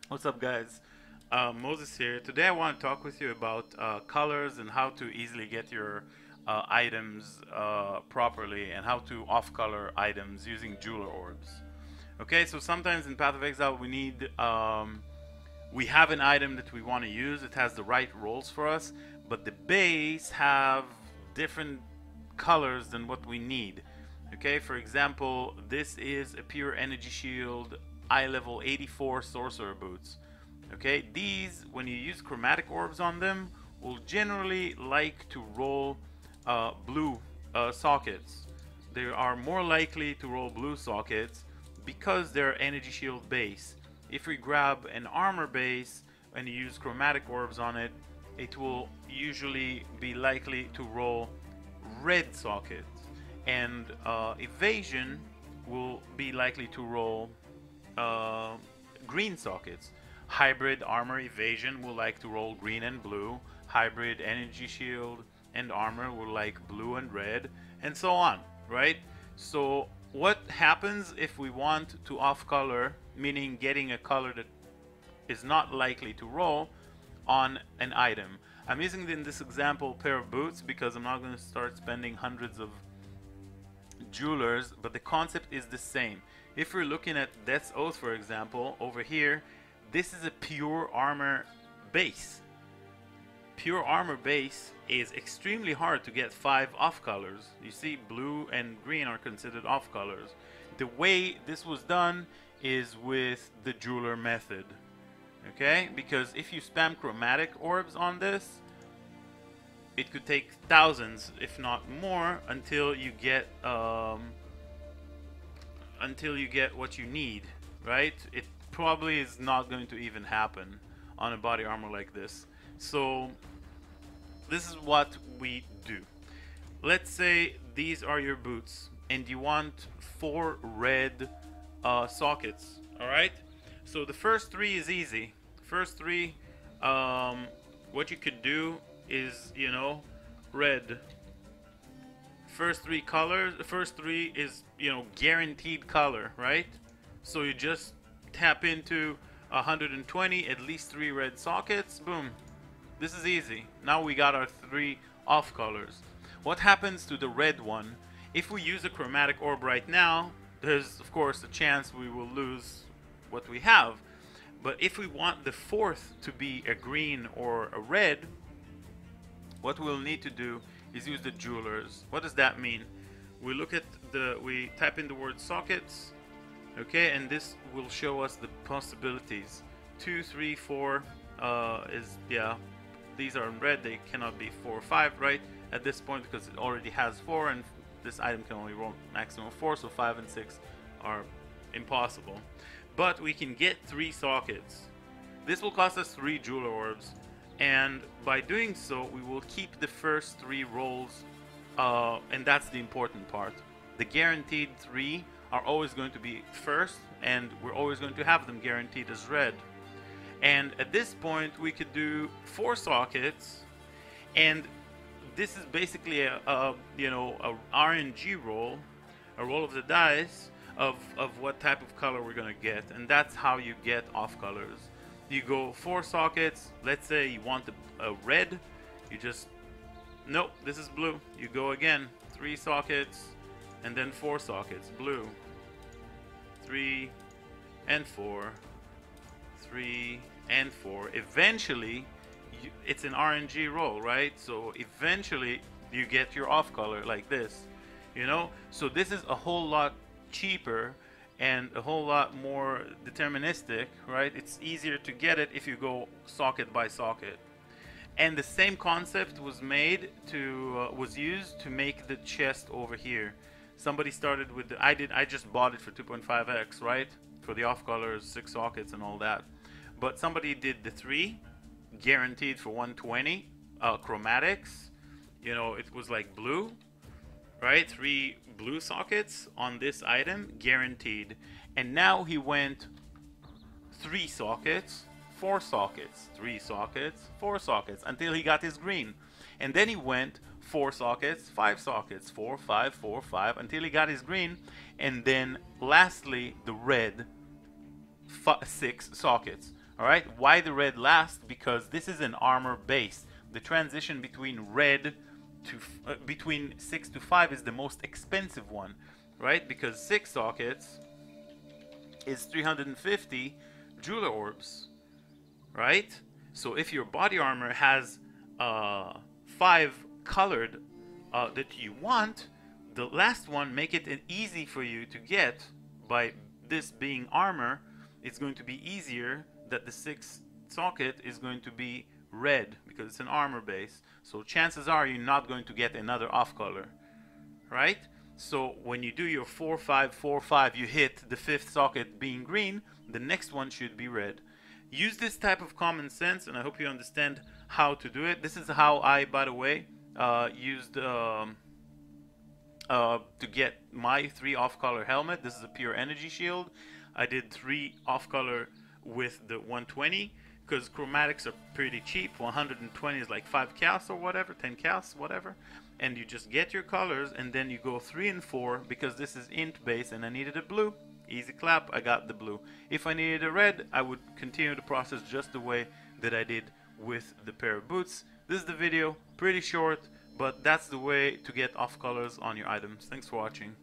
What's up, guys? Moses here. Today I want to talk with you about colors and how to easily get your items properly and how to off-color items using jeweler orbs. Okay, so sometimes in Path of Exile we have an item that we want to use. It has the right rolls for us, but the base have different colors than what we need. Okay, for example, this is a pure energy shield eye level 84 sorcerer boots. Okay, these, when you use chromatic orbs on them, will generally like to roll blue sockets. They are more likely to roll blue sockets because they're energy shield base. If we grab an armor base and use chromatic orbs on it, it will usually be likely to roll red sockets. And evasion will be likely to roll uh, green sockets. Hybrid armor evasion will like to roll green and blue. Hybrid energy shield and armor will like blue and red, and so on, right? So what happens if we want to off color, meaning getting a color that is not likely to roll on an item? I'm using in this example pair of boots because I'm not going to start spending hundreds of jewelers, but the concept is the same. If we're looking at Death's Oath, for example, over here, this is a pure armor base. Pure armor base is extremely hard to get 5 off colors. You see, blue and green are considered off colors. The way this was done is with the jeweler method. Okay, because if you spam chromatic orbs on this, it could take thousands, if not more, until you get what you need, right? It probably is not going to even happen on a body armor like this. So this is what we do. Let's say these are your boots and you want 4 red sockets. All right, so the first 3 is easy. First 3, what you could do is, red. First 3 colors, the first 3 is, guaranteed color, right? So you just tap into 120, at least 3 red sockets, boom. This is easy. Now we got our 3 off colors. What happens to the red one? If we use a chromatic orb right now, there's of course a chance we will lose what we have. But if we want the 4th to be a green or a red, what we'll need to do is use the jewelers. What does that mean? We type in the word sockets, okay, and this will show us the possibilities. 2, 3, 4 is, yeah, these are in red, they cannot be 4 or 5, right, at this point, because it already has 4 and this item can only roll maximum 4, so 5 and 6 are impossible. But we can get 3 sockets. This will cost us 3 jeweler orbs, and by doing so we will keep the first 3 rolls, and that's the important part. The guaranteed 3 are always going to be first, and we're always going to have them guaranteed as red. And at this point we could do 4 sockets, and this is basically a RNG roll, a roll of the dice of what type of color we're gonna get, and that's how you get off colors. You go 4 sockets. Let's say you want a red, you just, nope, this is blue. You go again, 3 sockets, and then 4 sockets, blue, 3 and 4, 3 and 4. Eventually, it's an RNG roll, right? So eventually you get your off color like this, So this is a whole lot cheaper and a whole lot more deterministic, right? It's easier to get it if you go socket by socket. And the same concept was used to make the chest over here. Somebody started with I just bought it for 2.5x, right? For the off colors, 6 sockets and all that. But somebody did the 3 guaranteed for 120 chromatics. It was like blue, right? 3 blue sockets on this item guaranteed, and now he went 3 sockets, 4 sockets, 3 sockets, 4 sockets until he got his green, and then he went 4 sockets, 5 sockets, 4, 5, 4, 5 until he got his green, and then lastly the red 6 sockets, Alright, why the red last? Because this is an armor base. The transition between red to between 6 to 5 is the most expensive one, right? Because 6 sockets is 350 jeweler orbs, right? So if your body armor has 5 colored that you want, the last one make it easy for you to get by this being armor. It's going to be easier that the 6th socket is going to be red because it's an armor base. So chances are you're not going to get another off color, right? So when you do your 4-5 4-5, you hit the 5th socket being green, the next one should be red. Use this type of common sense, and I hope you understand how to do it. This is how I, by the way, used to get my 3 off-color helmet. This is a pure energy shield. I did 3 off-color with the 120 because chromatics are pretty cheap. 120 is like 5 chaos or whatever, 10 chaos, whatever. And you just get your colors and then you go 3 and 4 because this is int base and I needed a blue. Easy clap, I got the blue. If I needed a red, I would continue the process just the way that I did with the pair of boots. This is the video, pretty short, but that's the way to get off colors on your items. Thanks for watching.